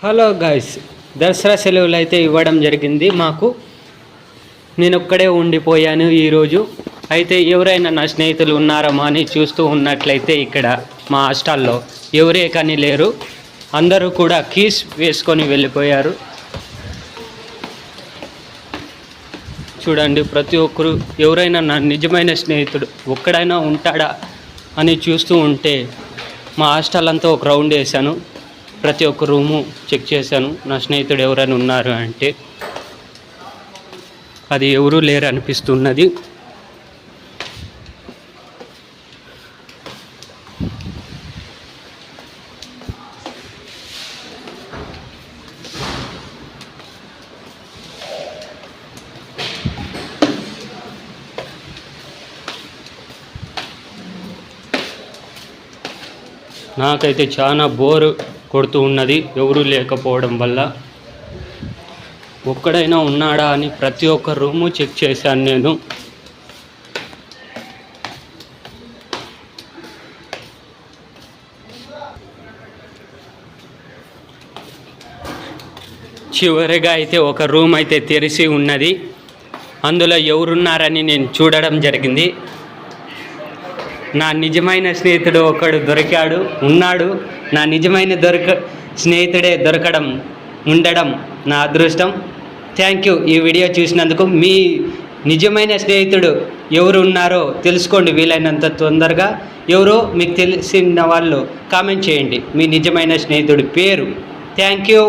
Hello guys, Dasara సెలవులు అయితే ఇవ్వడం జరిగింది మాకు. నేను ఒక్కడే ఉండిపోయాను ఈరోజు. అయితే ఎవరైనా నా స్నేహితులు ఉన్నారమ్మా అని చూస్తూ ఉన్నట్లయితే ఇక్కడ మా హాస్టల్లో ఎవరే కానీ లేరు. అందరూ కూడా కీస్ వేసుకొని వెళ్ళిపోయారు. చూడండి, ప్రతి ఒక్కరు ఎవరైనా నా నిజమైన స్నేహితుడు ఒక్కడైనా ఉంటాడా అని చూస్తూ ఉంటే మా హాస్టల్ అంతా ఒక రౌండ్ వేసాను. ప్రతి ఒక్క రూము చెక్ చేశాను. నా స్నేహితుడు ఎవరైనా ఉన్నారు అంటే అది ఎవరూ లేరు అనిపిస్తున్నది. నాకైతే చాలా బోరు కొడుతూ ఉన్నది ఎవరూ లేకపోవడం వల్ల. ఒక్కడైనా ఉన్నాడా అని ప్రతి ఒక్క రూము చెక్ చేశాను నేను. చివరిగా అయితే ఒక రూమ్ అయితే తెరిచి ఉన్నది. అందులో ఎవరున్నారని నేను చూడడం జరిగింది. నా నిజమైన స్నేహితుడు ఒకడు ఉన్నాడు. నా నిజమైన స్నేహితుడే ఉండడం నా అదృష్టం. థ్యాంక్ యూ ఈ వీడియో చూసినందుకు. మీ నిజమైన స్నేహితుడు ఎవరు ఉన్నారో తెలుసుకోండి వీలైనంత తొందరగా. ఎవరో మీకు తెలిసిన వాళ్ళు కామెంట్ చేయండి మీ నిజమైన స్నేహితుడి పేరు. Thank you.